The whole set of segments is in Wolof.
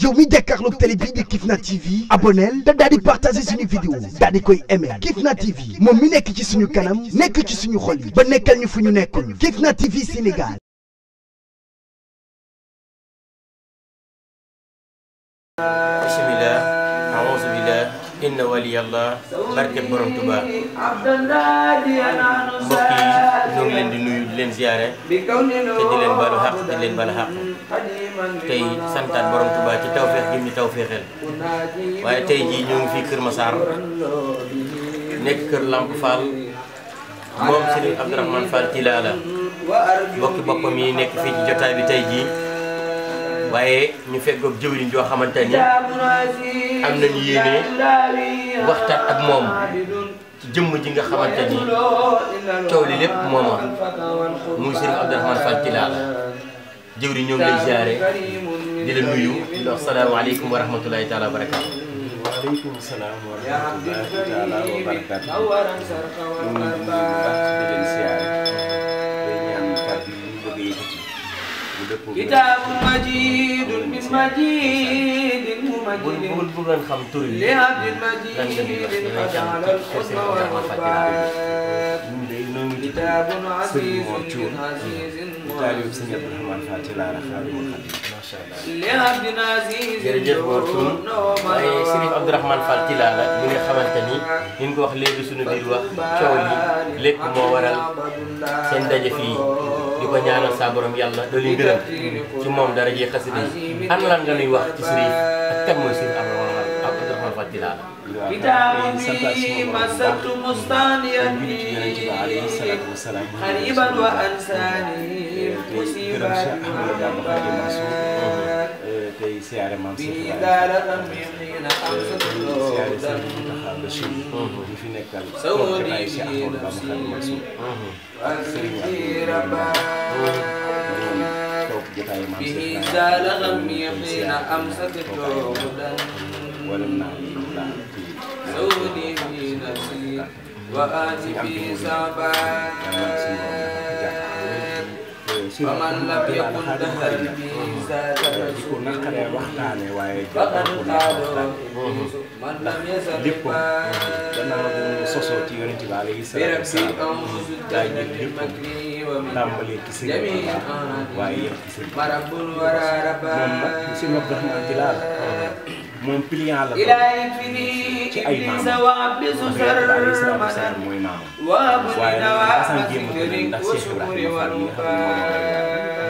yow mi jàkkaarloog télé bii di Kifna TV abonneel te daal di partager suñu vidéo daal di koy aimer Kifna TV moom mi nekk ci suñu kanam nekk ci suñu xol yi ba nekkal ñu fu ñu nekkul Kifna TV Sénégal. bismillah a'uuzu billah inna waliyallah barke borom Tuba mbokk yi ñoo ngi leen di nuyu di leen ziyaare te di leen balu xaq di leen balu xaq tey santaat borom Tuba ci tawfeex gi ñu tawfeexel waaye tey jii ñoo ngi fii Kër Massar nekk kër Lamp Fall moom Serigne Abdourahmane Fall Tilala mbokki boppam yi nekk fii ci jotaay bi tey jii waaye ñu feggoog jëwriñ joo xamante ni am nañu yéene waxtaan ak moom ci jëmm ji nga xamante ni coow li lépp mooma muy Serigne Abdourahmane Fall Tilala jëwriñ ñoom lay ziare di la nuyu di la wax salaamaaleykum wa rahmatulahi taala wa barakaatu. waaleykum salaam wa rahmatulahi taala wa barakaatu. ñu ngi leen di baax di leen ziare day ñaan kàddu yi ñu bëgg a yëkkati bu dëppoo kitaabun majiidun min majiidin mu majiidin bu bëggoon xam tur yi li abdin majiidin faja'ala al-husna wal wafaat kitaabun aziizun aziizun taalib Sëñ Abdourahmane Fall Tilala Xaadimul Xadiim macha Allah. li abdin aziizin jërëjëf Mor Touré waaye Serigne Abdourahmane Fall Tilala mi nga xamante ni ñu ngi ko wax léegi suñu biir wax coow li lépp moo waral seen daje fii di ko ñaanal sa borom yàlla doon leen gërëm ci moom dara jee xasida yi an lan nga nuy wax ci Serigne ak kan mooy Serigne Abdourahmane Fall Tilala. kitaabun bihi masatu mustaniyan xariban wa ansani musiban tey siyaare maam bihi daalatan min xiina siyaare Sëriñ Muntaxa Bachir di fi nekkal jotaay Cheikh Ahmadou Bamba Xaadimu Rasuul ak Sëriñ toog jotaay maam bihi daalatan min xiina amsaktu wala naa la سودي في نفسي وآتي في سعبان ومن لم يكن دهرني زاد di ko naqaree waxtaane waaye فقد ko قال waxtaan من لم يزل lépp gannaaw bu mu sosoo ci Yonent bi alayhi salaatu بربي wasalaam أنفس daa الجنة jël lépp بمكري ومن tàmbalee ci Sëriñ جميع Tuubaa waaye yëpp ci Sëriñ مرب الورى ربا moom nag Sëriñ Abdourahmane Tilala moom pliant la إلى يكفني إبليس وعبس سرمدا mooy maamam وابني نواة Assane jéem a gën ndax Cheikh وشكر Ibrahima Fall mi nga xam ne moom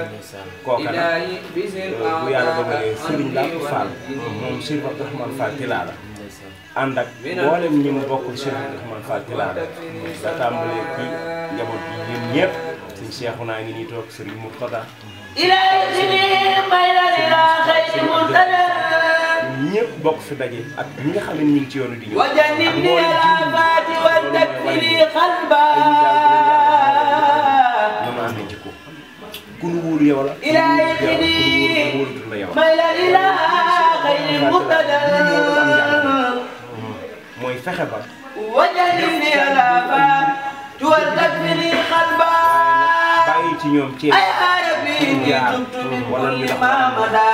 kooka nag إلهي بسر bu yàlla dogalee Serigne Lamp Fall moom Cheikh Abdourahmane Fall Tilala ànd ak mboolem ñi mu bokkul Cheikh Abdourahmane Fall Tilala nga tàmbalee ci njaboot bi ñun ñëpp suñ Cheikhu naa ngi nii toog Serigne Mourtada إلهي ميلا إلى خير مرتدى ñëpp bokk fi daje ak ñi nga xam ne ñu ngi ci yoonu di ñëw وجنبني الآفات والتكفير قلبا ñoom am nañ ci ko ku nu wóolu yow la إلهي ku nu wóolu la yow ميلا إلى خير مرتدى mooy fexe ba وجنبني الآفات والتكفير قلبا bàyyi ci ñoom ci أي عربي تبت من كل ما مدى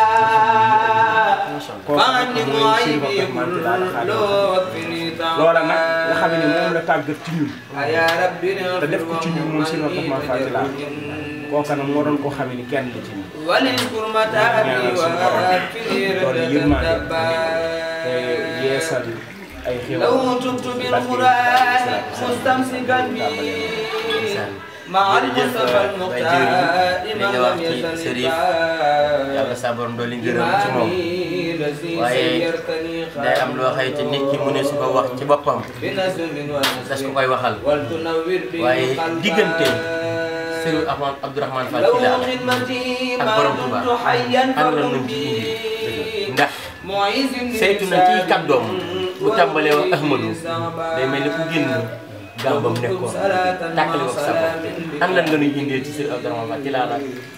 فعني معيبي كل وفني loola nag nga xam ne moom la tàggat ci ñun يا ربي te def ko ci ñun moom Serigne Abdourahmane Fall Tilala kooka nag moo doon koo xam ne kenn la ci ñun ولنذكر متاعبي وأكفني رد الدبا te yeesal ay xew لو تبت بالقرآن مستمسكا بي مع المصطفى المختار من لم يزل yàlla sa borom doon li gërëm ci moom waaye day am loo xëy te nit ki mu ne su ko wax ci boppam das ko koy waxal waaye diggante Serigne Abdourahmane Fall Tilala ak borom Tuubaa am na nu ci indi ndax saytu na ci kàddoom bu tàmbalee wax Ahmadou day mel ni ku génn gàmbam nekkoon tàkkale ko sa bopp am lan nga nuy indee ci Serigne Abdourahmane Fall Tilala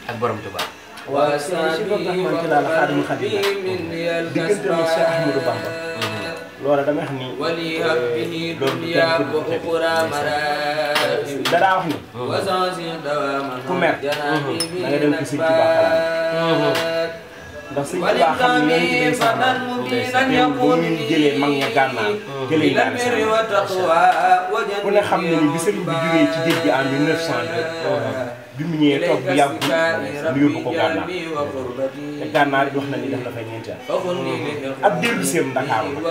ak borom Tuubaa. Cheikh Abdourahmane Tilala Xaadimul Xadiim diggante ni Cheikh Ahmadou Bamba loola dama wax ni loolu kenn ku daraa wax ni ku mer na nga dem ci Sëriñ Tuubaa xalaat ndax sëñ Tuubaa xam ne yonent bi sax na teewul ba ñu jëlee mag ña gànnaar jëlee ñaari sax ku ne xam ne ni bi sëriñ bi jógee ci géej gi en 1902 bi mu ñëwee toog bu yàggul mu yóbbu ko gànnaar te gànnaar it wax na ni def dafay ñeenti at ak dellu seem Ndakaaru nag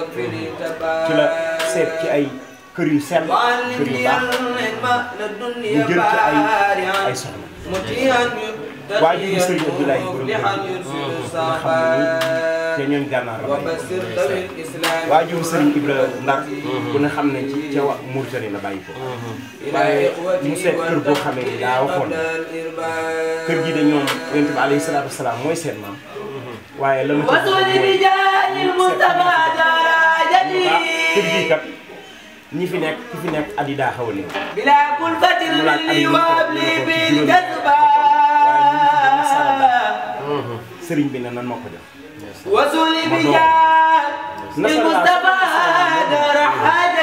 ci la seet ci ay kër yu sell kër yu baax mu jël ci ay soxna waajur sëriñ Abdoulaye borom kër nga xam ne ni te ñooñ gànnaar la bàyyi ko waajur sëriñ Ibra Ndar ku ne xam ne ci ca Mauritanie la bàyyi ko waaye mu seet kër boo xamee ni daa waxoon kër gi de ñoom yonent bi alayhi salaatu wasalaam mooy seen maam waaye la ma ci kër gi kat ñi fi nekk ki fi nekk at yi daa xaw a néew mu laaj at yi ñu ko sëriñ bi ne nan ma ko jox ma doog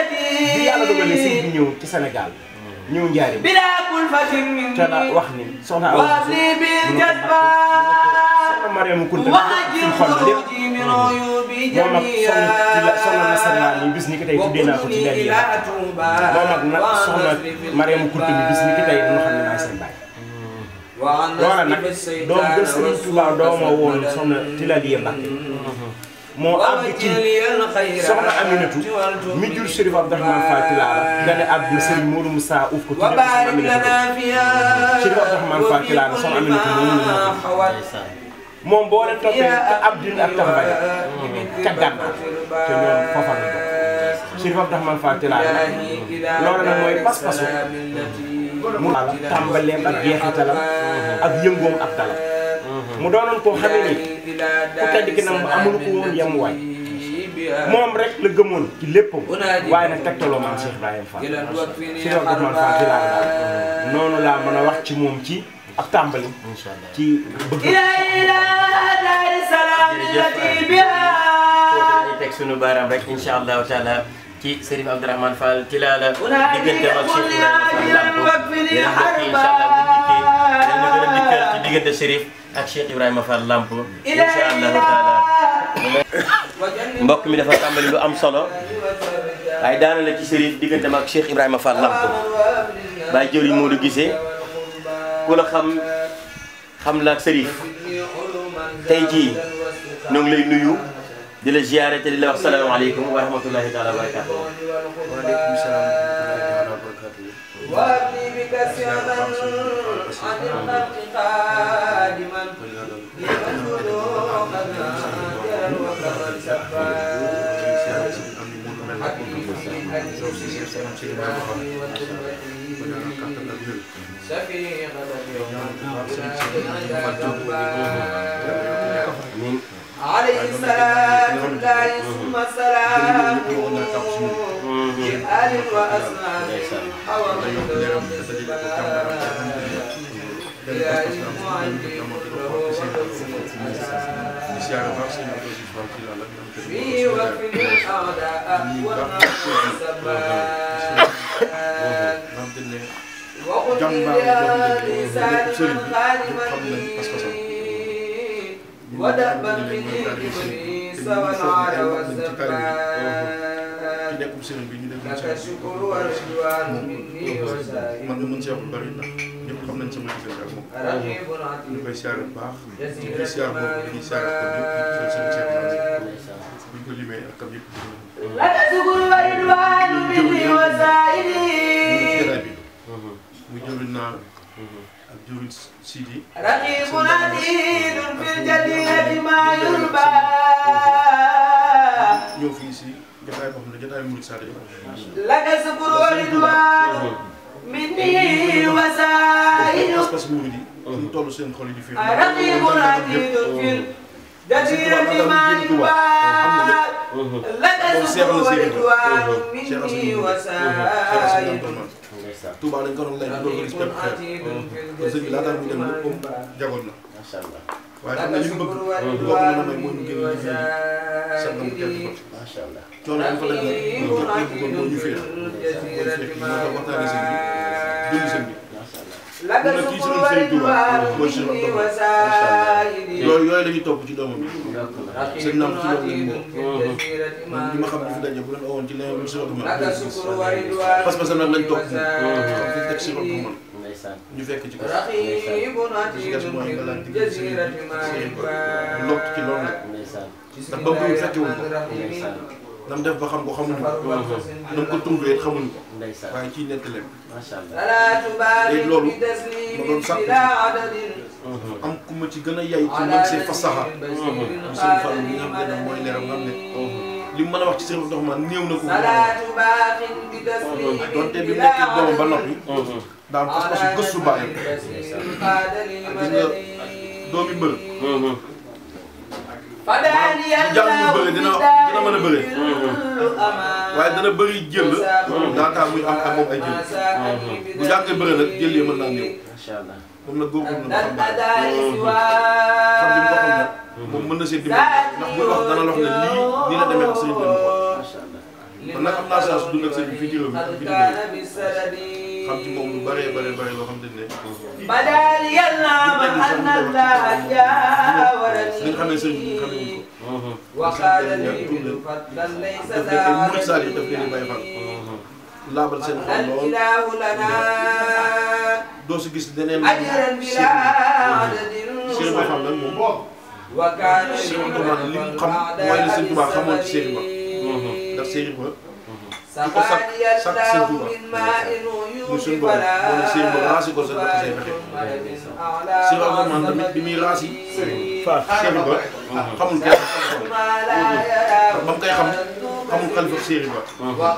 bi yàlla dogalee sëriñ bi ñëw ci Sénégal ñëw Njaaréem te la wax ni soxna Awa soxna Mariama Kunta suñ xol lépp moom ak soxna nasaraan yi bis ni ki tey tuddee naa ko ci ndel yi moom ak nag soxna Mariama Kunta bi bis ni ki tey dama xam ne maay seen baay loola nag doom ba Sëriñ Tuubaa dooma woon soxna Tilaliya Mbàkke moo àgg ci soxna Aminatu mi jur Chérif Abdourahmane Fall Tilala gane àdduna Sëriñ Modou Moussa uuf ko tuddee ko soxna Aminatu Chérif Abdourahmane Fall Tilala soxna Aminatu moom boo leen toppee ca Abdine ak Tambay ca Gànnaar te ñoom foofa la jox Chérif Abdourahmane Fall Tilala loolu nag mooy pas-pasu mu tàmbaleem ak jeexitalam ak yëngoom ak dalam mu doonoon koo xamee ni ku tedd ki nag mu amul ko woon yemuwaay moom rek la gëmoon ci léppam waaye nag tegtaloo maam Cheikh Ibrahima Fall Cheikh Abdourahmane Fall Tilala daal noonu laa mën a wax ci moom ci ab tàmbali ci bëgg dañuy teg sunu baaraam rek incha allahu taala ci Chérif Abdourahmane Fall Tilala diggante ak Cheikh Ibrahima Fall Lamp yéen a ngi incha allah bu ñu dikkee dinañ gën a dikkal ci diggante Chérif ak Cheikh Ibrahima Fall Lamp incha allahu taala. mbokk mi dafa tàmbali lu am solo waaye daana la ci Chérif diggante ak Cheikh Ibrahima Fall Lamp bàyyi jëriñ Modou Guissé ku la xam la ak Chérif tey jii ñoo ngi lay nuyu di la ziyaare te di la wax salaamaaleykum wa rahmatullahi taala wa barakaatu. waaleykum salaam wa rahmatullahi wa عليه السلام الله ثم السلام آل وأصحاب حوض في وقت الأعداء والنار لسان ودأبا من إبليس والعار والزبان لك الشكر والرضوان مني وسائر رقيب عتيد جزيل الرحمن لك الشكر والرضوان مني وسائر رقيب عتيد في الجلية ما يربى لك الشكر والرضوان مني وسائل رقيب عتيد في الجزيرة ما يربى لك الشكر والرضوان مني وسائل Touba dañ ko doon lay doon gis bépp xeet kon sëñ bi laata muy dem léppam jagoon na macha allah waaye xam ne li mu bëgg boo ko mën a may mooy mu génn ci fii sangam bu tedd ko macha allah coono dañ fa def nag ñu bëggoon moo ñu féex mooy féex bi moo tax waxtaane sëñ bi dund sëñ bi ne kii si doon Serigne Touba mooy Cheikh Abdourahmane yooyu la ñuy topp ci doomam bi sëñ naam ci loolu lañ bokk man ñi ma xam ne fi daje bu leen awoon ci leneen lu Cheikh Abdourahmane parce que nag lañ topp xam fi teg Cheikh Abdourahmane ñu fekk ci ko ci gas mooy nga laaj digg Serigne Ba lott ci loolu nag ndax ba mu fekke wuñ ko nam def ba xam ko xamuñu ko nam ko trouvé xamuñu ko waaye ciy nettaleem léegi loolu ma doon sàkku am ku ma ci gën a yay ci man see fasaxa am seen Fall bi nga xam ne mooy leeram nga xam ne li mu mën a wax ci Cheikh Abdourahmane néew na ko donte bi nekkee doomam ba noppi daal pas-pasu gëstu bàyyam gis nga doomi mbër bu jàng muy bëre dina mën a bëre waaye dana bëri jël laataa muy am ak moom ay jël bu jàngee bëre nag jël yi mën naa néew moom nag góorgóorlu na xam bàyyi xam li mu ko xam nag moom mën na seen dimbali ndax buy wax dana wax ne lii la demee ak sëriñ bi man nag am naa chance dund ak sëriñ bi fii ci réew mi ak bitim réew xam ci moom lu bëree loo xam te ne li nga xamee sëriñ bi xamee wuñ ko daf def ay murid saal yi daf leen di bàyyi fan laabal seen xol lool doo si gis leneen Cheikh Ba xam nag moom Cheikh Abdourahmane li mu xam mooy li Sëñ Tuubaa xamoon ci Cheikh Ba ndax Cheikh Ba di ko sakk Sëñ Tuubaa muy suñu borom moo ne Cheikh Ba raasi ko sa dox say pexe Cheikh Abdourahmane tamit bi muy raasi Cheikh Ba xamul kenn ba mu koy xam xamul xalifa Cheikh Ba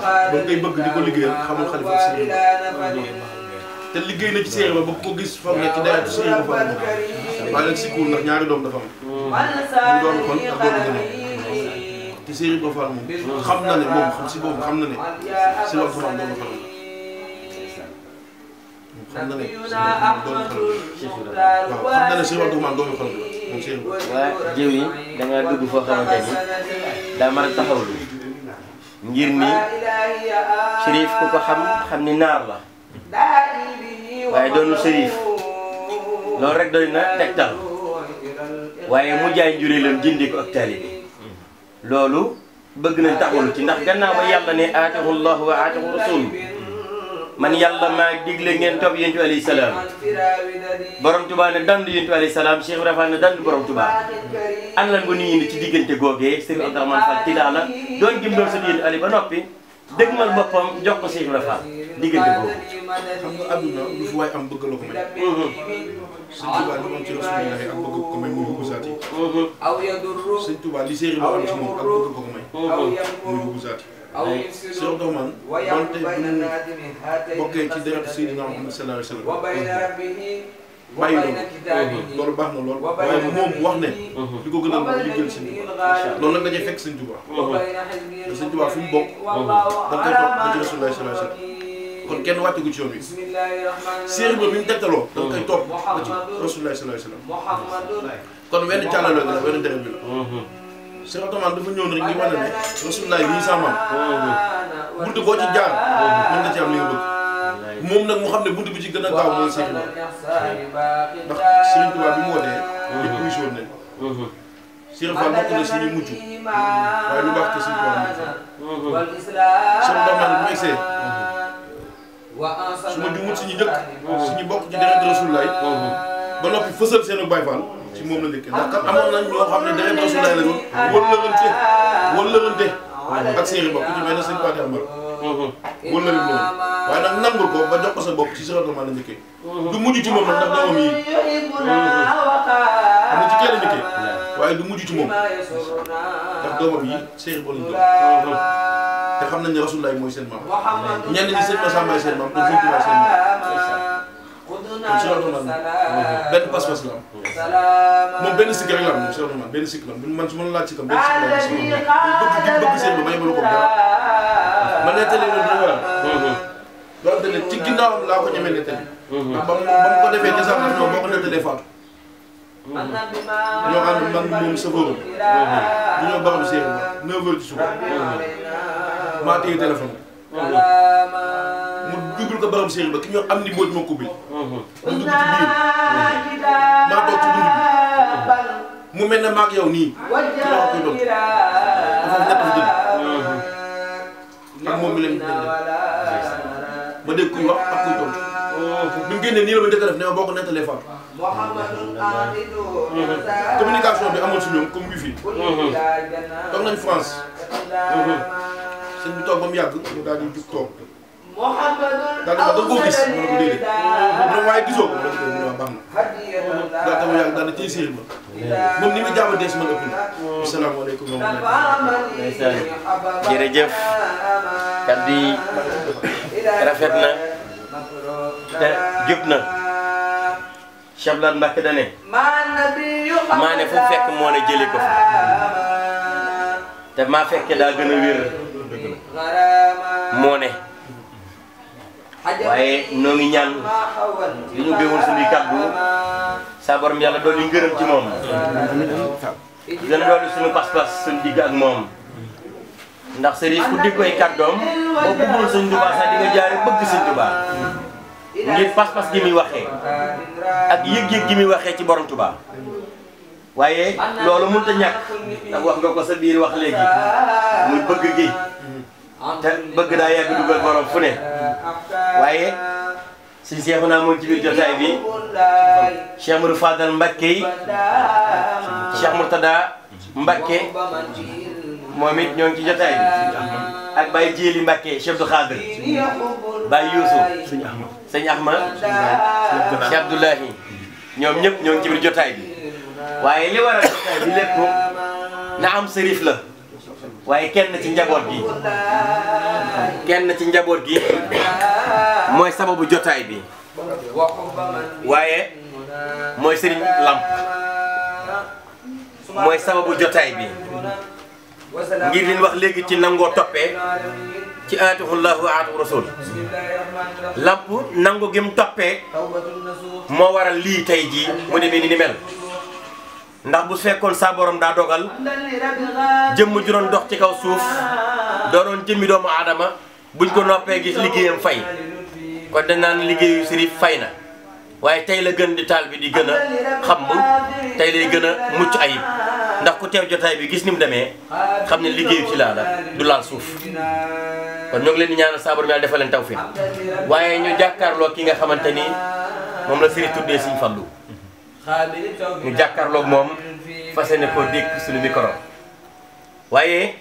ba mu koy bëgg di ko liggéeyal xamul xalifa Cheikh Ba te liggéey na ci Cheikh Ba ko gis foog ne ci dara Cheikh Ba fa la waaye nag sikkuwul ndax ñaari doom dafa am mu doon kon ak doomu gën te Cheikh Ba Fall moom xam na ne moom xam si boobu xam na ne si wax sama doomu xalam xam na ne doomu xalam waaw xam na ne si wax doomu xalam moom Cheikh Ba waa jiw yi da nga dugg foo xamante ni daa mën a taxawlu ngir ni Chérif ku ko xam ni naar la waaye doonu Chérif loolu rek doy na tegtal waaye mu jaay njuréelam jëndee ko ak taalibe loolu bëgg nañ taxawlu ci ndax gannaaw ba yàlla ne aatahu llahu wa aatahu rasul man yàlla maa digle ngeen topp yonent bi alayhi salaam borom Tuubaa ne dandu yonent bi alayhi salaam Cheikh Ibrahima ne dandu borom Tuubaa an lan nga nuyu ci diggante googee Serigne Abdourahmane Fall Tilala doon gim doon sa yonent Ali ba noppi dëgmal boppam jox ko Cheikh Ibrahima Fall diggante boobu. xam nga àdduna lu fi waay am bëgg la ko may. Sëñ Tuubaa li mu am ci Rasulullah ak bëgg ko may muy hubbu zaati. Sëñ Tuubaa li Cheikh Ibrahima am ci moom ak bëgg ko may muy hubbu zaati. Cheikh Abdourahmane donte bu ñu bokkee ci deretu Seydina Muhammad sallallahu alayhi wa sallam bàyyi loolu baax na lool waaye moom wax ne li ko gën a mooy liggéeyal Sëñ Tuubaa loolu nag dañuy fekk Sëñ Tuubaa te Sëñ Tuubaa fu mu bokk da nga koy topp ba ci Rasulullah sallallahu alayhi wa sallam kon kenn wàcce gu ci yoon wi séeréer ba bi mu tegtaloo da nga koy topp ba ci Rasulullah sallallahu alayhi wa sallam kon wenn càllaloo gi la wenn deret bi la Cheikh Abdourahmane dafa ñëw rek ngi wane ne Rasulullah ñii sa maam buntu boo ci jaar mën nga ci am li nga bëgg moom nag mu xam ne buntu bi ci gën a gaaw mooy Cheikh Ibrahima ndax Serigne Touba bi mu wootee lépp wuy soon nañ Cheikh Fall bokk na si ñu mujj waaye lu baax te Serigne Touba mujj Cheikh Abdourahmane bu egsee su ma jumut si ñu njëkk si ñu bokk ci deret Rasulullah ba noppi fësal seen Baay Fall ci moom la njëkkee ndax kat amoon nañ ñoo xam ne deret Rasulullah la doon wëllërante ak Cheikh Ba ku ci mel ne sëñ Pathé Amar wëllëri loolu waaye nag nangul ko ba jox ko sa bopp ci Cheikh Abdourahmane la njëkkee du mujj ci moom nag ndax doomam yi xam nga ci kee la njëkkee waaye du mujj ci moom ndax doomam yi Cheikh Ba lañ doon te xam nañ ne Rasulullah mooy seen maam ñenn ñi sëñ Massamba seen maam te sëñ Tuubaa seen maam kon Cheikh Abdourahmane benn pas-pas la am moom benn sikk rek la am moom Cheikh Abdourahmane benn sikk la am man su ma la laaj ci kam benn sikk la am bëgg seen ba may balu ko dara ma nettali la du war loolu te ne ci ginnaawam laa ko ñemee nettali ndax ba mu ko defee ca sax ñoo boo ko nettalee faatu ñoo ànd man moom safóoram du ñoo baxam Cheikh Ba 9h ci suba maa téye téléphone mu dugal ko borom séeréer ba ki ñoo am ni mbooj moo ko bil mu dugg ci biir maa toog ci dund bi mu mel ne maag yow nii ci la koy doon dafa nekk fi dëgg ak moom mi leen ma dégg kuy wax ak kuy tontu bi mu génnee nii la ma njëkk a def ne ma boo ko nettalee fa communication bi amoon si ñoom comme wifi toog nañ France sëñ bi toog ba mu yàgg ñu daal di jug toog daal di ma da koo gis ma ne ko déedéet mu ne waaye gisoo ko ma ne ko déedéet baax na daal tam yàgg daal di téye séeréer ma moom ni muy jaamantee si man ëpp na asalaamaaleykum wa rahmatulah. jërëjëf kaddu yi rafet na te jub na Cheikh Abdoulaye Mbacke da ne maa ne fu fekk moo ne jëlee ko fa te maa fekke daa gën a wér moo ne waaye noo ngi ñaan li ñu béwoon suñuy kaddu saa borom yàlla doon ñu ngërëm ci moom gën a doon suñu pas-pas suñu digg ak moom ndax sëriñ ku di koy kàddoom boo bëggul Sëñ Tuubaa sax di nga jaare bëgg Sëñ Tuubaa ngir pas-pas gi muy waxee ak yëg-yëg gi muy waxee ci borom Tuubaa waaye loolu mënut a ñàkk ndax wax nga ko sa biir wax léegi muy bëgg gi te bëgg daa yàgg dugal borom fu ne waaye suñ seexu naa moom ci biir jotaay bi Cheikh Mourou Fadal Mbacké Cheikh Mourtada Mbacké moom it ñoo ngi ci jotaay bi ak Baye Djili Mbacké Cheikh Abdou Khadir Baye Youssou sëñ Ahmad Cheikh Abdoulahi ñoom ñëpp ñoo ngi ci biir jotaay bi waaye li waral jotaay bi lépp na am sërif la waaye kenn ci njaboot gi mooy sababu jotaay bi waaye mooy Serigne Lamp mooy sababu jotaay bi ngir liñ wax léegi ci nangoo toppee ci aatihullahu wa aatu rasul Lamp nangu gi mu toppee moo waral lii tey jii mu demee ni mel ndax bu fekkoon saa borom daa dogal jëmm ju doon dox ci kaw suuf doonoon jëmmi doomu aadama buñ ko noppee gis liggéeyam fay kon dañ naan liggéeyu Sërif fay na waaye tey la gën di taal bi di gën a xam tey lay gën a mucc ayib ndax ku teew jotaay bi gis ni mu demee xam ne liggéeyu ci laa la du laal suuf kon ñoo ngi leen di ñaanal saa borom yàlla defal leen tawfiq waaye ñu jàkkaarloo ki nga xamante ni moom la Sërif tuddee Sëñ Fallu ñu jàkkaarloog moom fas yéene koo dégg suñu micro waaye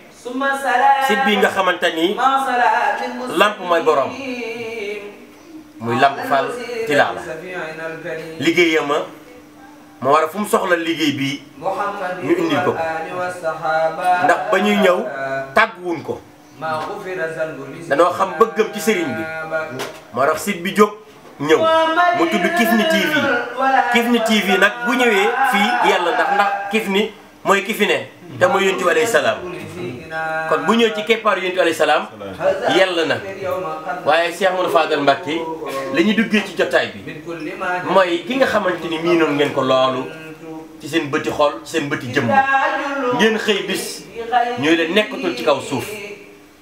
site bii nga xamante ni Lamp mooy borom muy Lamp Fall Tilala liggéeyam moo war a fu mu soxla liggéey bi ñu indil ko ndax ba ñuy ñëw tàgguwuñ ko danoo xam bëggam ci sëriñ bi moo tax site bi jóg ñëw mu tudd Kifne TV Kifne TV nag bu ñëwee fii yàlla ndax Kifne mooy ki fi ne te mooy Yonent bi alayhi salaam kon bu ñëw ci keppaaru Yonent bi alayhi salaam yàlla na waaye Cheikh Mourou Fadal Mbacké la ñu duggee ci jotaay bi mooy ki nga xamante ni miinoon ngeen ko loolu ci seen bëti xol ci seen bëti jëmm ngeen xëy bis ñooy leen nekkatul ci kaw suuf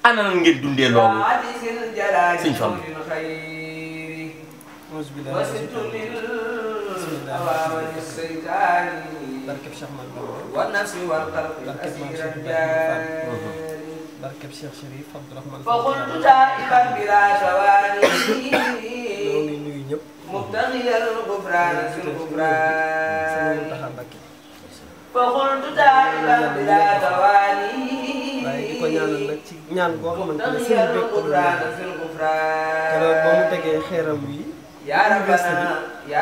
ana nan ngeen dundee loolu Sëñ Fallu barkeb Cheikh Man barkeb Cheikh Chérif Abdourahmane ñoo ngi nuyu ñëpp waaye di ko ñaanal nag ci ñaan boo xamante ne sëñ bi ko keroog ba mu tegee xeeram wi université bi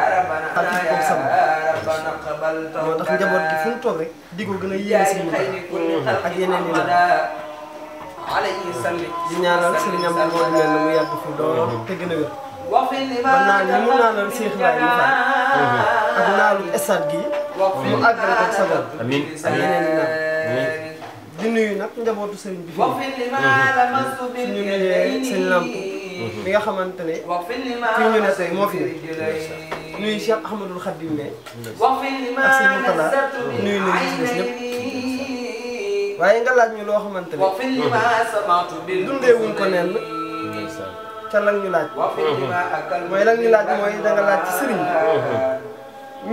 xalif boobu sama moo tax njaboot gi fu mu toog rek di ko gën a yéene si ñu ak yeneen yi nag di ñaanal sëriñ am moo di mel ne mu yàgg fi lool te gën a wér ba naan yi mu naanal Cheikh Ibrahima Fall ak naalu stade gi mu àggale ko sagal amiin ak yeneen yi nag di nuyu nag njabootu sëriñ bi fii suñu nuyee seen Lamp mi nga xamante ne fii ñu ne tey moo fi ne nuyu Cheikh Ahmadul Khadim ne ak seen Moutala nuyu nañu gis des ñëpp waaye nga laaj ñu loo xamante ne dundee wuñ ko nenn ca lan ñu laaj mooy lan ñu laaj mooy da nga laaj ci sëriñ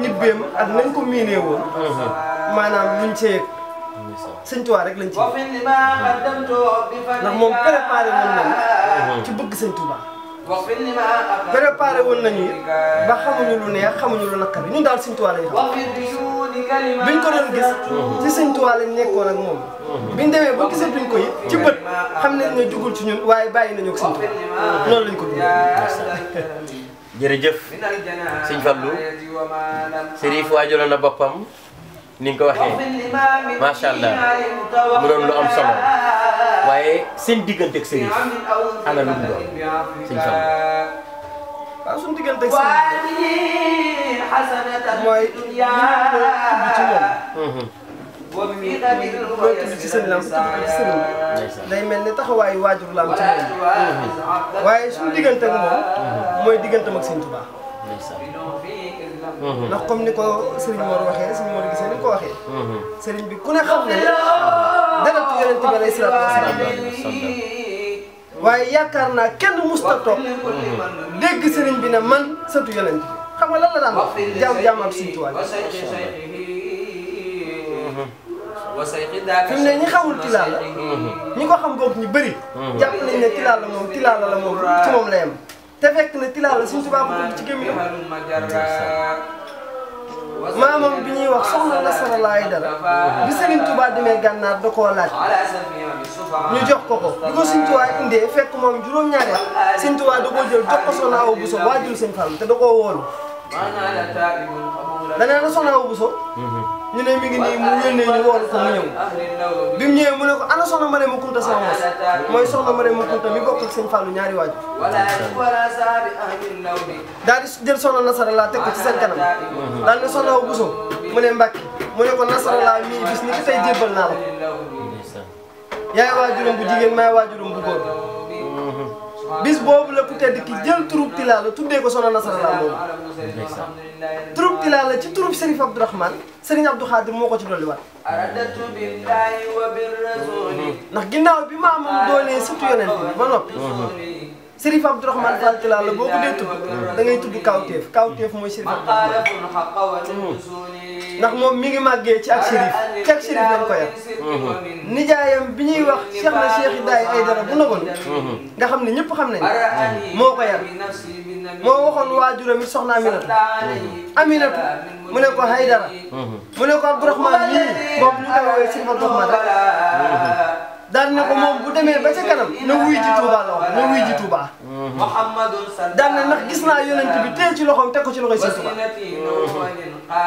ñibbeem ak nañ ko miinee woon maanaam luñ ci yëg sëñ Tuubaa rek lañ ci ndax moom préparé woon nañu ci bëgg sëñ Tuubaa préparé woon nañu it ba xamuñu lu neex xamuñu lu naqari ñun daal sëñ Tuubaa lañ xam biñ ko doon gis ci sëñ Tuubaa lañ nekkoon ak moom biñ demee ba gisatuñ ko it ci bët xam nañ ne jugul ci ñun waaye bàyyi nañu ak sëñ Tuubaa noonu lañ ko dundee. jërëjëf sëñ Fallou Serif waajaloon na boppam ni nga ko waxee macha allah mu doon lu am solo waaye seen diggante ak Serif ana lu mu doon sëñ Fallou. waaw suñu diggante ak Serif mooy li ñu tudd ci moom. mooy tudd ci sëñ Lamp tudd ci sëriñ day mel ni taxawaayu waajur la am ci moom waaye suñu diggante ak moom mooy digganteem ak sëñ Tuubaa. ndax comme ni ko Serigne Mor waxee Serigne Mor gisee ni ko waxee. Serigne bi ku ne xam ne deratu Yonent bi alayhi salaatu wa salaam waaye yaakaar naa kenn musta toog dégg Serigne bi ne man sëtu Yonent bi xam nga lan la daan wax jaam ak Sëriñ Tuubaa fi mu ne ñi xamul Tilala ñi ko xam boog ñu bëri jàpp nañ ne Tilala la moom ci moom la yem te fekk na Tilala Sëriñ Tuubaa ko tudd ci gémmiñam maamam bi ñuy wax soxna Nasara Laay Dara bi Sëriñ Tuubaa demee gànnaar da koo laaj ñu jox ko bi ko Sëriñ Tuubaa indee fekk moom juróom-ñaari at Sëriñ Tuubaa da koo jël jox ko Soxna Awa Bousso waajur Sëriñ Fallu te da koo wóolu danaa na Soxna Awa Bousso ñu ne mi ngi nii mu yónnee ñu woolu ko mu ñëw bi mu ñëwee mu ne ko ana Soxna Marème Kunta sama mos mooy Soxna Marème Kunta mi bokk ak Sëriñ Fallu ñaari waajur daal di jël Soxna Nasara Laa teg ko ci seen kanam daal ne Soxna Awa Bousso mu ne Mbàkke mu ne ko Nasara Laa mii bis ni ki tey jébbal naa la yaay waajuram bu jigéen maay waajuram bu góor bis boobu la ku tedd ki jël turub Tilala tuddee ko Soxna Nasara Laa moom turub Tilala ci turub Serif Abdourahmane Serigne Abdou Khadir moo ko ci dolliwaat ndax ginnaaw bi maamam doonee surtout yonent bi ba noppi Serif Abdourahmane Fall Tilala boo ko dee tudd da ngay tudd kawteef mooy Serif Abdourahmane ndax moom mi ngi màggee ci ak Serif lañ ko yar nijaayam bi ñuy wax Cheikh na Cheikh Idaay Aydara bu nagoon nga xam ne ñëpp xam nañ moo ko yar moo waxoon waajuram it soxna Aminatu mu ne ko Haydara mu ne ko Abdourahmane mii moom ñu koy woowee Serif Abdourahmane rek daal ne ko moom bu demee ba ca kanam na wuy ji Touba la wax na wuy ji Touba daal ne ndax gis naa yonent bi téye ci loxoom teg ko ci loxoy Sëñ Touba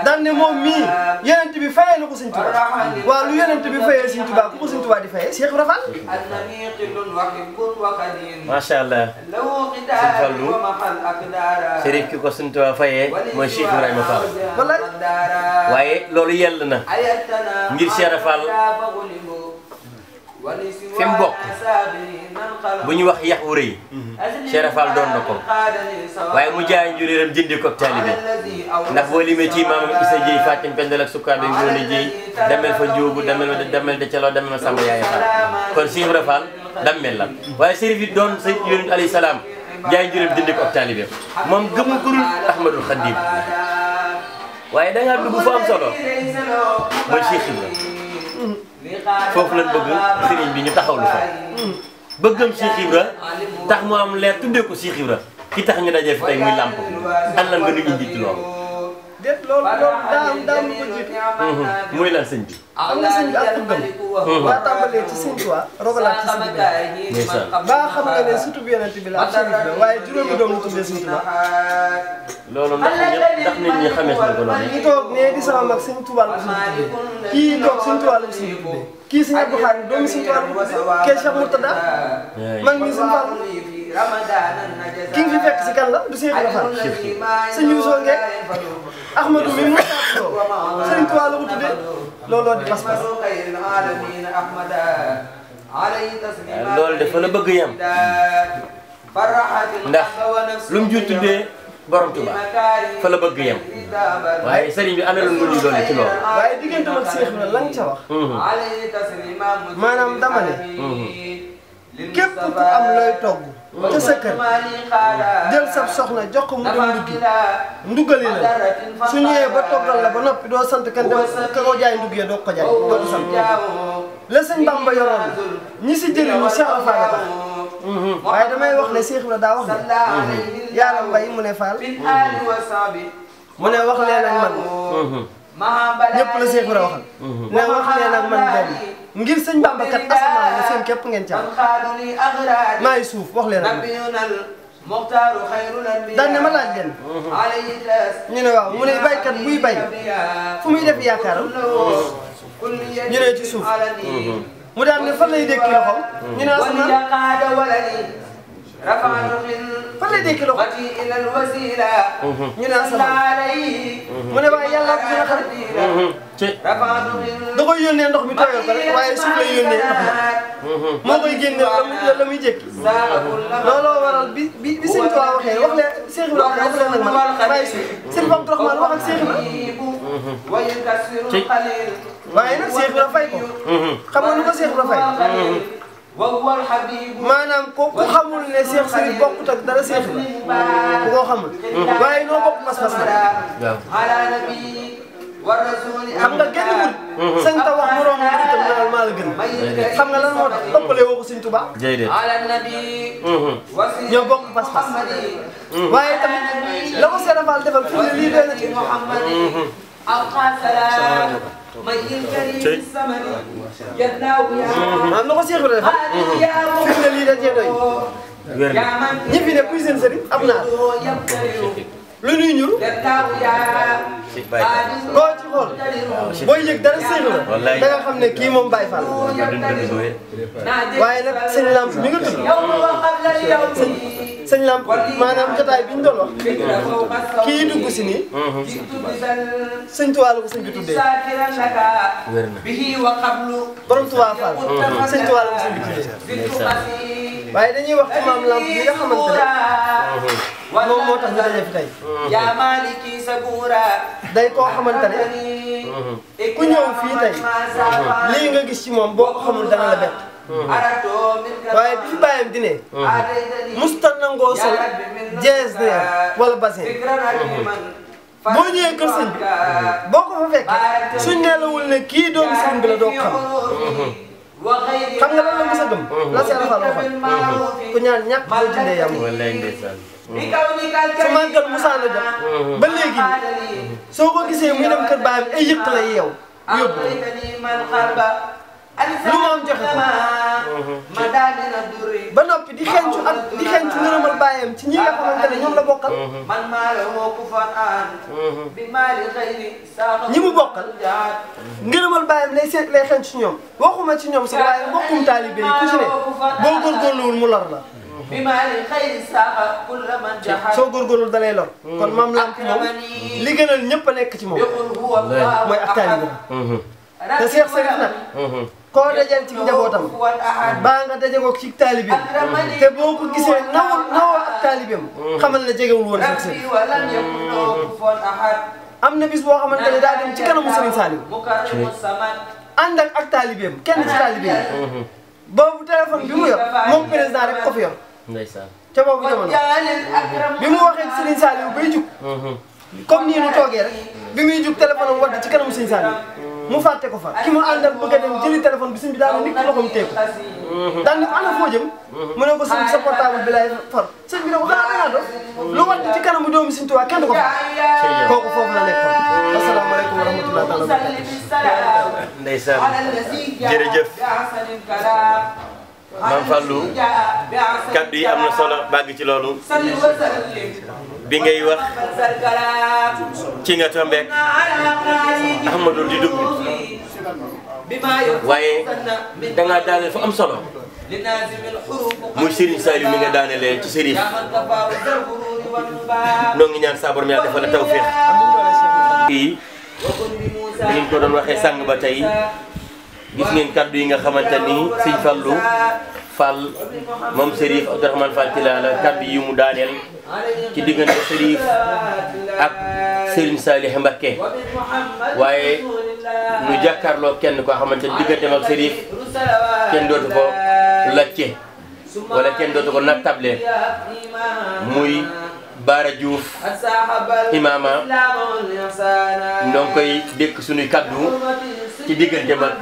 daal ne moom mii yonent bi fayee na ko Sëñ Touba waaw lu yonent bi fayee Sëñ Touba ku ko Sëñ Touba di fayee Cheikh Ibra Fall macha allah Sëñ Fallu Serif ki ko Sëñ Touba fayee mooy Cheikh Ibrahima Fall wallaay waaye loolu yell na ngir Cheikh Fall fi mu bokk bu ñu wax yax wu rëy Cheikh Fall doon na ko waaye mu jaay njuriram jëndee ko ak taalibe ndax boo limee ci maamam Issa Dieye Fatim Pendel ak Sukkandu Ngoone Dieye damel fa Njóobu damel de Caloo damel ma Samba Yaay Fall kon Cheikh Ibra Fall dammel la waaye Serif it doon sa yonent alayhi salaam jaay njuriram jëndee ko ak taalibe moom gëmu ko dul Ahmadul Xadim waaye da ngaa dugg fu am solo mooy Cheikh Ibra foofu lañ bëgg sëriñ bi ñu taxaw lu fa bëggam Cheikh Ibra tax mu am leer tuddee ko Cheikh Ibra ki tax ñu dajee fi tey muy làmp an lan nga nu indi ci loolu déet loolu daa am lu ko jiitu muy lan sëñ bi xam nga sëñ bi ak bëggam waa tàmbalee ci Sëñ Tuubaa rogalaat ci sëñ bi baa xam nga ne surtout bi yonent bi la ak Serif la waaye juróomi doom lu tuddee Sëñ Tuubaa loolu ndax nit ñi xamee na ko noonu kii toog nee di sama mag Sëñ Tuubaa la ko sëñ bi tuddee kii toog Sëñ Tuubaa la ko sëñ bi tuddee kii Sëñ Abdou Khadir doomi Sëñ Tuubaa la ko tuddee kee Cheikh Mourtada man mii Sëñ Fall ki nga fi fekk si kan la du Cheikh Ibra Fall sëñ Youssou Ngeek Ahmadou mi mu Sëñ Tuubaa la ko tuddee looloo di pas-pas loolu dafa la bëgg yam ndax lu mu jur tuddee borom Tuuba fa la bëgg yam waaye sëriñ bi amee lu ñu doole ci loolu waaye diggante mag Cheikh Ibra lañ ca wax maanaam dama ne képp ku am looy togg ca sa kër jël sa soxna jox ko mu dem nduggali la su ñëwee ba toggal la ba noppi doo sant kan dem ka ko jaay ndugg ya doo ko jaay doo ko sant la sëñ Bamba yoroon ñi si jëriñu Cheikh Ibra Fall la tax waaye damay wax ne Cheikh Ibra daa wax ne yàlla mbay mu ne Fall mu ne wax leen ak man ñëpp la Cheikh Ibra waxal ne wax leen ak man benn ngir sëñ Bamba kat asamaan la seen képp ngeen caam maay suuf wax leen ak daan ne ma laaj leen ñu ne waaw mu ne baykat buy bay fu muy def yaakaaram ñu ne ci suuf mu daan ne fan lay dékki loxo ñu ne asamaan fan lay dékki loxo ñu ne asamaan mu ne waaye yàlla ko gën a xam da koy yónnee ndox mi tooyal ko rek waaye suuf lay yónnee ndox ma moo koy génne la muy jékki looloo waral bi sëñ Tuubaa waxee wax leen Cheikh Ibra wax leen nag man bàyyi suuf sëñ Abdou Rahmane wax ak Cheikh Ibra waaye nag Cheikh Ibra fay ko xam nga nu ko Cheikh Ibra fay maanaam ku xamul ne Cheikh Sëriñ bokkut ak dara Cheikh Ibra ku ko xamul waaye noo bokk pas-pas la xam nga genn wut sëñ ta wax moroom mu itam naan maa la gën xam nga lan moo tax ëppale woo ko sëñ Tuubaa ñoo bokk pas-pas waaye tamit la ko Cheikh Fall defal fi ne lii doy na ci maanaam na ko Cheikh Ibra defal fi ne lii da cee doy ñi fi ne kuy seen sëriñ am naa lu ñuy ñur koo ci xool booy yëg dara Cheikh Ibra da nga xam ne kii moom Baye Fall waaye nag sëñ Lamp mi nga tudd sëñ Lamp maanaam jotaay bi ñu doon wax kii dugg si nii sëñ Tuubaa la ko sëñ bi tuddee borom Tuubaa Fall sëñ Tuubaa la ko sëñ bi tuddee waaye dañuy wax ci maam Lamp mi nga xamante ne moom moo tax ñu daje fi tey day koo xamante ne ku ñëw fii tey lii nga gis ci moom boo ko xamul dana la bett waaye bi fi bàyyam di ne musta nangoo sol jees wala bassin boo ñëwee kër sëñ bi boo ko fa fekkee suñ ne la wul ne kii doomu sëñ bi la doo ko xam nga lan la mos a gëm la Cheikh Fall waxoon ku ñaan ñàkk boo jëndee yàmm su màggal Moussa la jot ba léegi soo ko gisee muy dem kër baayam ay yëq la yeew yóbbu lu mu am joxe ko ba noppi di xencu ngërëmal baayam ci ñi nga xamante ne ñoom la bokkal ñi mu bokkal ngërëmal baayam lay xencu ci ñoom waxuma ci ñoom sax waaye mbokkum taalibe yi ku ci ne boo góorgóorluwul mu lor la soo góorgóorlu da lay lor kon maam Lamp moom li gënal ñëpp a nekk ci moom mooy ak taalibe te Cheikh Sërif nag koo dajal ci njabootam baa nga daje ko ci taalibeem te boo ko gisee nawoo ak taalibeem xamal na jegewul woon Cheikh Sërif am na bis boo xamante ne daa dem ci kanamu Serigne Saliou ànd ak taalibeem kenn ci taalibeem boobu téléphone bi mu yor moom président rek ko fi yor ca boobu jamono bi mu waxee Serigne Saliou bay jug comme nii nu toogee rek bi muy jug téléphone am wadd ci kanamu Serigne Saliou mu fàtte ko fa ki mu àndal bëgg a dem jëli téléphone bi sëñ bi daal nit ki loxoom teeku daal ni ko ana foo jëm mu ne ko sëñ bi sa portable bi laay for sëñ bi ne ko xanaa dangaa doon lu wadd ci kanamu doomu Sëñ Tuubaa kenn du ko fa kooku foofu la nekkoon asalaamaaleykum wa rahmatulah taala wa barakatuh ndeysaan jërëjëf Mame Fallou kaddu yi am na solo bàgg ci loolu bi ngay wax ci nga tombeek Ahmadou di dugg waaye dangaa daaneel fu am solo muy Serigne Saliou mi nga daanelee ci Serif noo ngi ñaan saa borom yàlla defal la tawfeex yi ni ñu ko doon waxee sàng ba tey gis ngeen kaddu yi nga xamante ni Sëñ Fallou Fall moom Serif Abdou Rahmane Fall Tilala kaddu yi mu daaneel ci diggante Serif ak Serigne Saliou Mbacké waaye nu jàkkaarloo kenn koo xamante ni digganteem ak Serif kenn dootu ko lacce wala kenn dootu ko nattable muy Bara Diouf imaama noo ngi koy dékk suñuy kaddu ci digganteem ak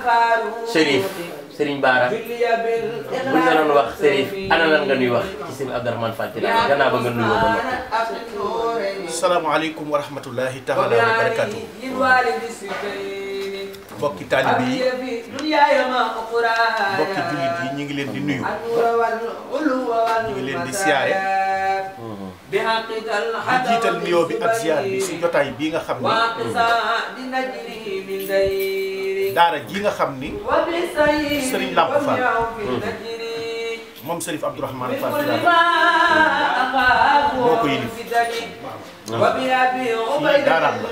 Serigne Bara buñ la doon wax Serif ana lan nga nuy wax ci Serigne Abdourahmane Fall Tilala gannaaw ba nga nuyoo ba noppi. salaamaaleykum wa rahmatullahi taala wa barakatuh. mbokki taalibe yi mbokki jullit yi ñu ngi leen di nuyu ñu ngi leen di siyaare di jiital nuyoo bi ak ziar bi si jotaay bii nga xam ni daara ji nga xam ni Serigne Lamp Fall moom Serif Abdourahmane Fall Tilala moo ko yilif ci daaraam la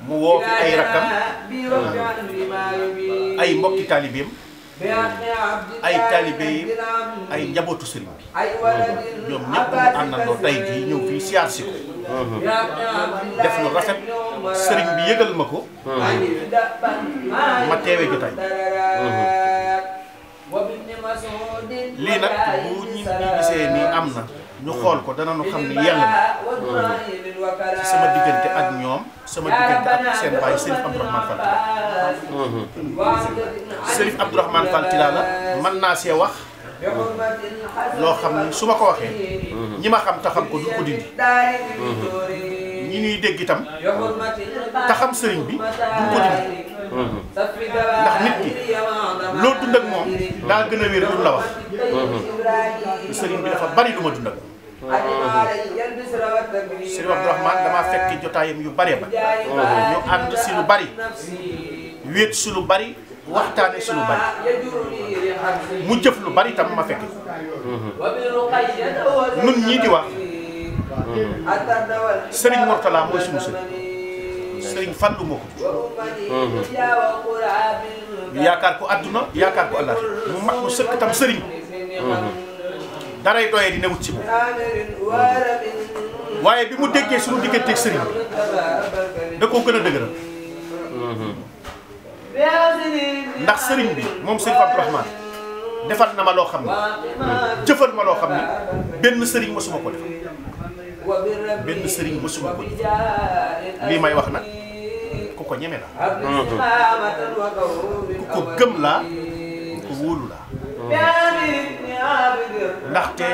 mu woo fi ay rakkam ay mbokki taalibeem ay taalibe yi ay njabootu sëriñ bi ñoom ñëpp mu àndandoo tey jii ñëw fii siyaar si ko def lu rafet sëriñ bi yëgal ma ko ma teewe jotaay lii nag bu ñu gisee nii am na ñu xool ko danañu xam ne yàlla na ci sama diggante ak ñoom sama diggante ak seen baay Serif Abdourahmane Fall Tilala Serif Abdourahmane Fall Tilala mën naa see wax loo xam ne su ma ko waxee ñi ma xam ta xam ko duñ ko dindi ñi ñuy dégg itam ta xam sëriñ bi duñ ko dindi ndax nit ki loo dund ak moom daa gën a wér lu la wax sëriñ bi dafa bari lu ma dund ak Serif Abdourahmane damaa fekk jotaayam yu bare ba ñu ànd si lu bari wéet si lu bari waxtaane si lu bari mu jëf lu bari tam ma fekk nun ñii di wax Serigne Mourtala mooy suñu Serigne Fallou moo ko ñu yaakaar ko àdduna yaakaar ko àllax mu mat mu sëkk tam Serigne daray doyee di newut ci moom waaye bi mu déggee suñu digganteeg Serigne da koo gën a dëgëral ndax Serigne bi moom Serif Abdourahmane defal na ma loo xam ne jëfal ma loo xam ne benn Serigne mësuma ko defal benn Serigne mësuma ko defal lii may wax nag ku ko ñeme la ku ko gëm laa ku ko wóolu laa ndaxte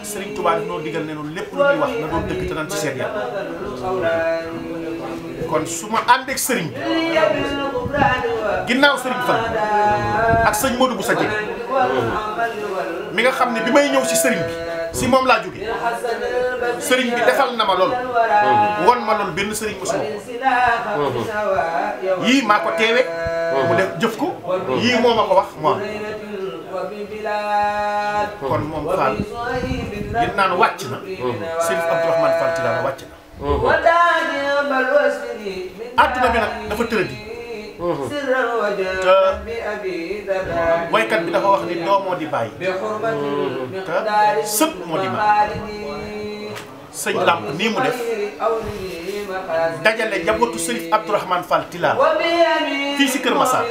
Serigne Touba noo digal ne noonu lépp lu ñuy wax na doon dëgg te naan ci seet yàlla kon su ma ànd ak Serigne bi ginnaaw Serigne Fall ak sëñ Modou Boussa Dieng mi nga xam ne bi may ñëw ci Serigne bi si moom laa jóge Serigne bi defal na ma lool won ma lool benn Serigne mosuma ko yii maa ko teewe mu def jëf ko yii moo ma ko wax moi kon moom Fall gën naa ne wàcc na Serif Abdourahmane Fall Tilala wàcc na àdduna bi nag dafa tëradi te waykat bi dafa wax ni doomoo di bàyyi te sët moo di maam sëñ Lamp nii mu def dajale njabootu Serif Abdourahmane Fall Tilala fii si Kër Massar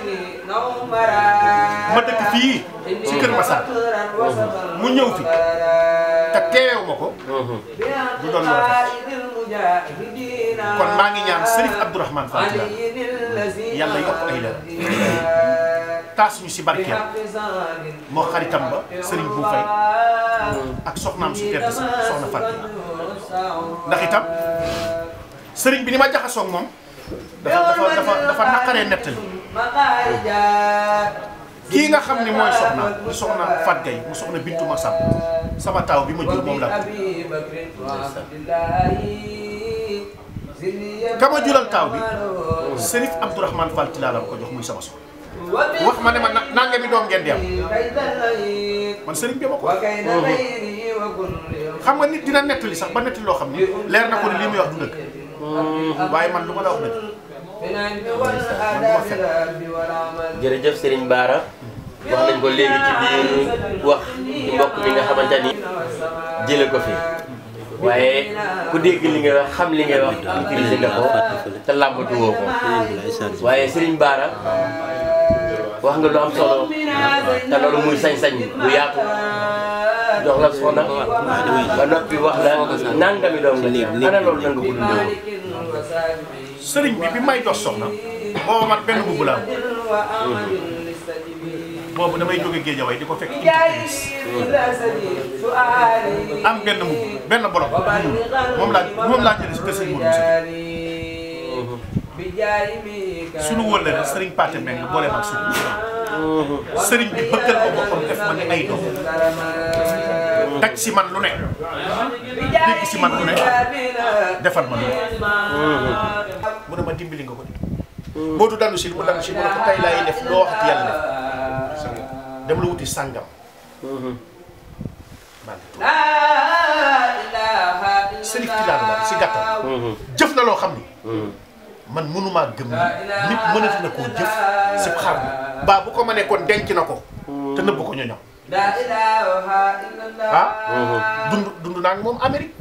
ma dëkk fii si Kër Massar mu ñëw fi te teewew ma ko du doon lu rafet kon maa ngi ñaan Serif Abdourahmane Fall Tilala yàlla yokk ay leer taas ñu si barkeel moo xaritam ba Serigne bu Fay ak soxnaam su tedd sa soxna Fatou ndax itam Serigne bi ni ma jaxasoo ak moom dafa naqaree nettali kii nga xam ni mooy soxna Fat Gueye mu soxna Bintu Massam sama taaw bi ma jur moom laa kama jural taaw bi Serif Abdourahmane Fall Tilala ko jox muy sama soxna wax ma ne ma nanga mi doom ngeen di am man Serigne bi ma ko xam nga nit dina nettali sax ba nettali loo xam ni leer na ko ni lii muy wax du dëgg waaye man lu ma la wax dëgg jërëjëf Serigne Bara wax nañ ko léegi ci biir wax ci mbokk mi nga xamante ni jële ko fi waaye ku dégg li nga wax xam li ngay wax utilisé nga ko te làmbatu woo ko waaye Serigne Bara wax nga lu am solo te loolu muy sañ-sañ bu yaatu jox la soxna ba noppi wax la nangami doom nga ana loolu nan nga ko dundee sëriñ bi may jox soxna booba man benn mbubb laa boobu damay jóge Géejawaay di ko fekk am benn mbubb benn bolok moom laa jëlee si kër sëriñ Modou sunu wëllëre sëriñ Pathé Mbengue boole mag suñu sëriñ bi bëggal ko boppam def ma ne ay doom daj si man lu ne dégg si man lu ne defal ma lu ne mu ne ma dimbali nga ko de boo du dandu si mu dandu si mu ne ko tey laay def loo waxati yàlla def dem la wuti sàngam sëriñ Tidiane la si gàttal jëf na loo xam ni man mënumaa gëm ni nit mënati na koo jëf si xar baa bu ko ma nekkoon denc na ko te nëbb ko ñoñam dund naa ngi moom Amérique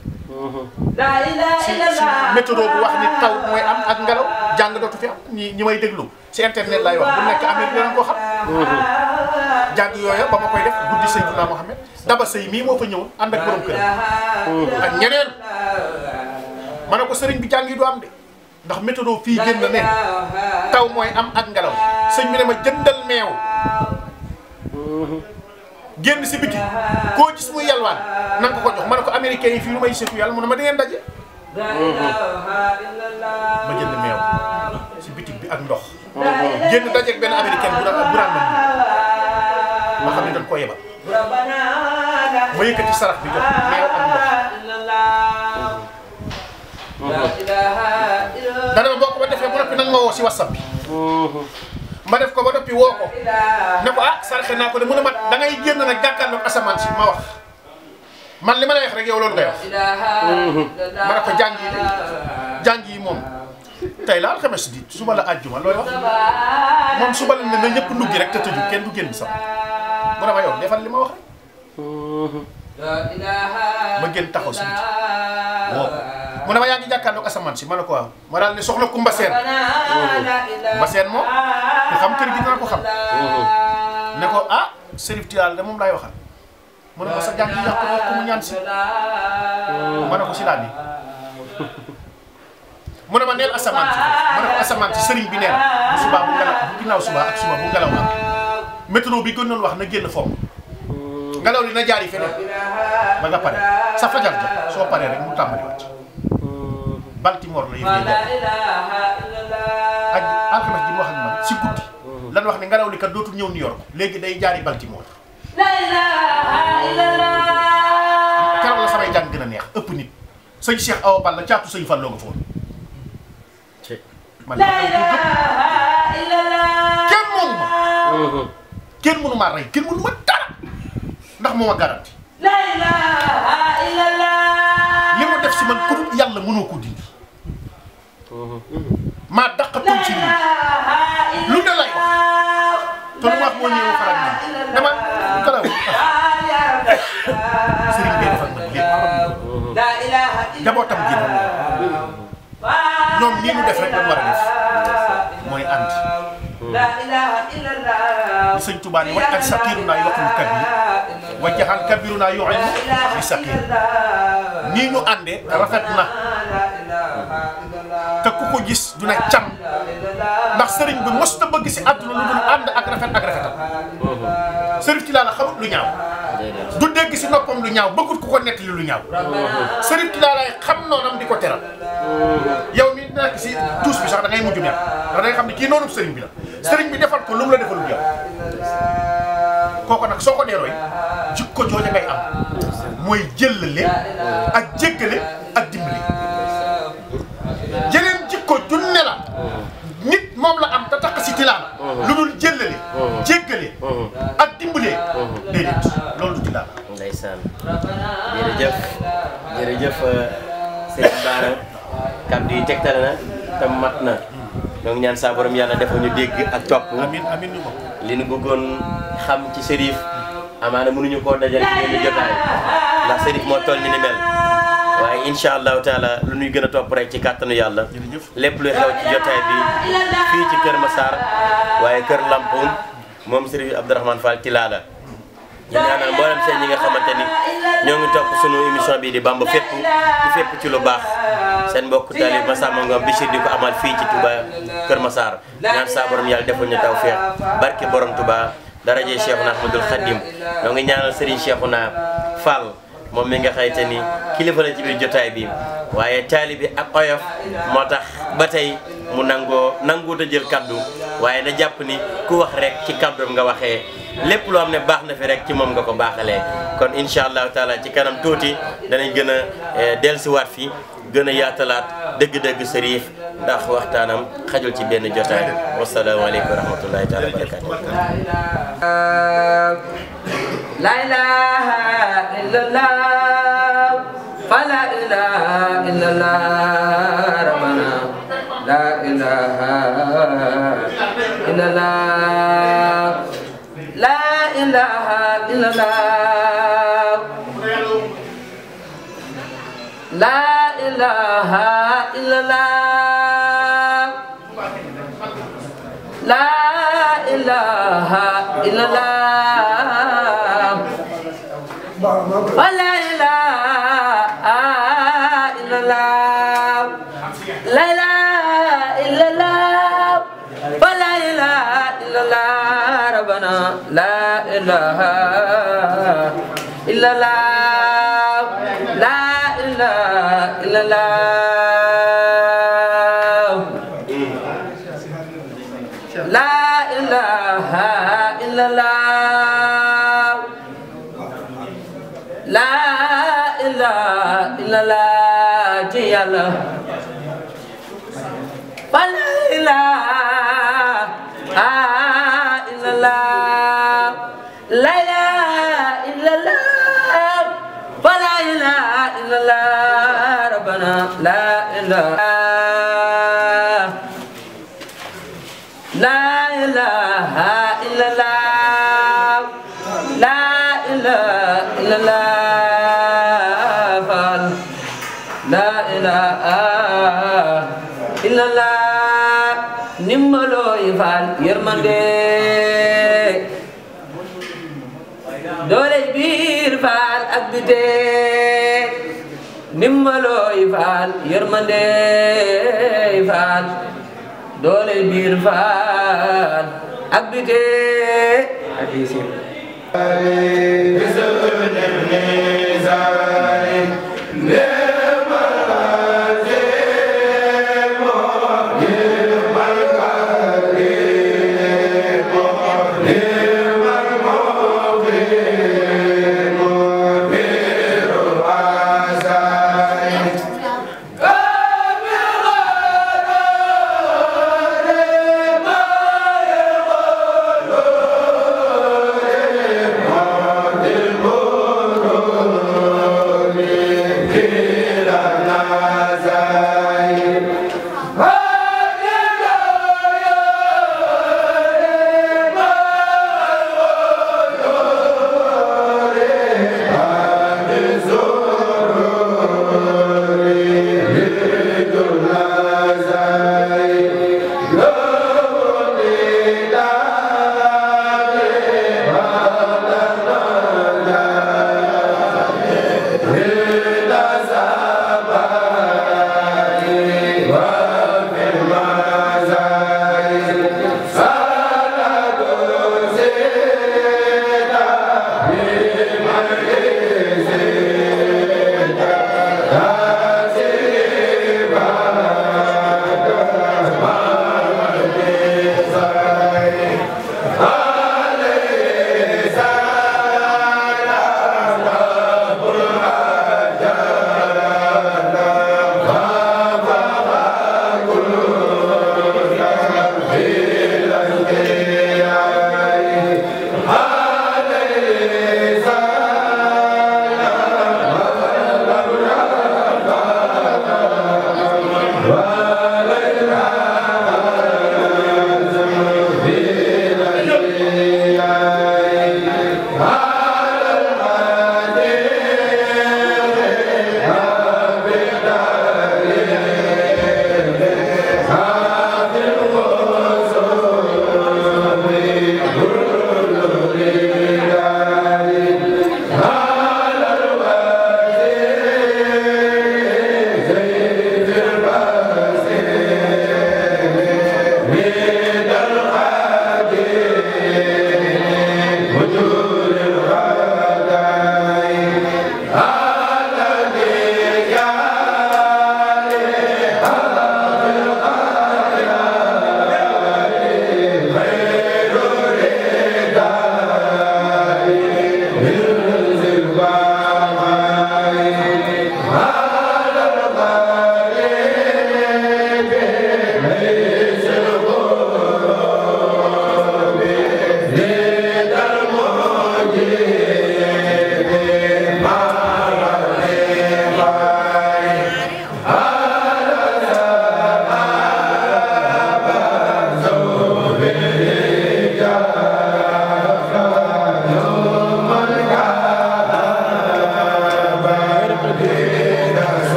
si météo bu wax ni taw mooy am ak ngelaw jàng dootu fi am ñi may déglu si internet laay wax bu nekk Amérique dinañ ko xam jàng yooya ba ma koy def guddi Seydina Mohamed Daba Sey mii moo fa ñëwoon ànd ak borom kër ak ñeneen ma ne ko sëriñ bi jàng yi du am de ndax météo fii génn na ne taw mooy am ak ngelaw sëñ bi ne ma jëndal meew génn si biti koo gis muy yalwaan na nga ko jox ma ne ko américain yi fii lu may seetu yàlla mu ne ma di ngeen daje ma jënd meew si bitig bi ak ndox génn dajeeg benn américain bu daan man ma xam ne dañ koo yebal ma yëkkati sarax bi jox meew ak ndox dana ma boo ko ba defee ba noppi nag ma woo si whatsapp bi ma def ko ba noppi woo ko ne ko saraxe naa ko de mu ne ma da ngay génn nag jàkkaarloog asamaan si ma wax man li ma lay wax rek yow loolu ngay wax ma ne ko jàng yi moom tey la alxames di suba la àjjuma looy wax moom suba la ne na ñëpp nduggi rek te tëju kenn du génn sax mu ne ma yow defal li ma wax rek ma génn taxaw si biti woo ko mu ne ma yaa ngi jàkkaarloog asamaan si ma ne ko waaw ma daal ne soxna Kumba Seen Kumba Seen moom ku xam kër gi naa ko xam ne ko Serif Tidiane de moom laay waxal mu ne ko sa jàng yi yàq ko mu ñaan si ma ne ko si laa nii mu ne ma neel asamaan si ma ne ko asamaan si sëriñ bi nee na bu subaa bu ngelaw bu ginnaaw suba ak suba bu ngelaw am météo bi gën doon wax na génn foofu ngelaw li na jaar yi feneen ba nga pare sa fajar ja soo paree rek mu tàmbali wàcc Baltimore la yëf yi ak alxames ji mu wax ak man si guddi lan wax ne ngelaw li kat dootul ñëw New York léegi day jaari Baltimore keroog la samay jàng gën a neex ëpp nit sëñ Cheikh Awa Balla caatu sëñ Fallou nga foon man kenn moomu ma kenn mënu maa rey kenn mënu ma dara ndax moo ma garanti li mu def si man ku dul yàlla mënoo ko dindi maa daqatoon ci lii lu ne lay wax te lu ma wax moo ñëw faral di dama galaw sëriñ bi defal ma lépp njabootam ji ñoom nii ñu def rek lañ war a def mooy ànd li sëñ Tuubaa ni waj ak saqiiru naa yokkul kabir wajaxal kabiru naa yoxel li saqiir nii ñu àndee rafet na te ku ko gis du ne cam ndax sëriñ bi mos na bëgg si àdduna lu dul ànd ak rafet ak rafetal sëriñ Tidiane xamut lu ñaaw du dégg si noppam lu ñaaw bëggut ku ko nettali lu ñaaw sëriñ Tidiane xam noonam di ko teral yow mi nekk si tuus bi sax da ngay mujj neex da ngay xam ne kii noonu sëriñ bi la sëriñ bi defal ko lu mu la defalul yow kooku nag soo ko dee roy jikko jooja ngay am mooy jëllale ak jéggale ak dimbali jeneen jikko junne la nit moom la am te takk si Tidiane lu dul jëllale jéggale ak dimbalee déedéet loolu du Tidiane. ndeysaan jërëjëf Serigne Bara kàddu yi tegtale na te mat na ñoo ngi ñaan saa borom yàlla defal ñu dégg ak topp amiin li nu bëggoon xam ci Serif amaana mënuñu koo dajale ci benn jotaay ndax Serif moo toll ni mel waaye incha allahu taala lu ñuy gën a topp rek ci kàttanu yàlla lépp luy xew ci jotaay bi fii ci Kër Massar waaye Kër Lampoum moom Serigne Abdourahmane Fall Tilala ñu ñaanal mboolem seen ñi nga xamante ni ñoo ngi topp sunu émission bi di Bamba fépp ci lu baax seen mbokk talib Massamba Ngom Bichir di ko amal fii ci Touba Kër Massar ñaan saa borom yàlla defal ñu tawfeex barke borom Touba daraje Cheikhouna Ahmadoul Khadim ñoo ngi ñaanal Serigne Cheikhouna Fall moom mi nga xayte ni kilifa la ci biir jotaay bi waaye taalibi ak oyof moo tax ba tey mu nanguut a jël kaddu waaye na jàpp ni ku wax rek ci kaddoom nga waxee lépp loo xam ne baax na fi rek ci moom nga ko baaxalee kon incha allahu taala ci kanam tuuti danañ gën a dellusiwaat fi gën a yaatalaat dëgg-dëgg sërif ndax waxtaanam xajul ci benn jotaay wasalaamaaleykum wa rahmatullahi taala wa barakatu la ilaha illallah fala ilaha illallah rabbana la ilaha illallah la ilaha illallah la ilaha illallah la ilaha illallah wa la ilaha illallah la ilaha illallah wa la ilaha illallah rabbana la ilaha illallah la ilaha illallah la ilaha illallah la ilaha illallah ci Yàlla wa la ilaha illallah la ilaha illallah wa la ilaha illallah rabbana la ilaha la ilaha illallah la ilaha illallah fal la ilaha illallah nimbaloy fal yermande doole biir fal ak bite nimbaloy fal yermande fal doole biir faal ak bite hadisi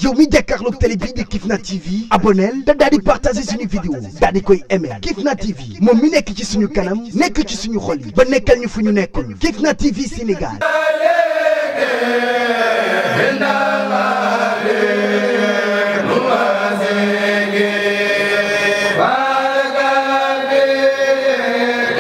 yow mi jàkkaarloog télé bii di Kifna TV abonnel te daal di partager suñu vidéo daal di koy aimer Kifna TV moom mi nekk ci suñu kanam nekk ci suñu xol yi ba nekkal ñu fu ñu nekkul Kifna TV Sénégal.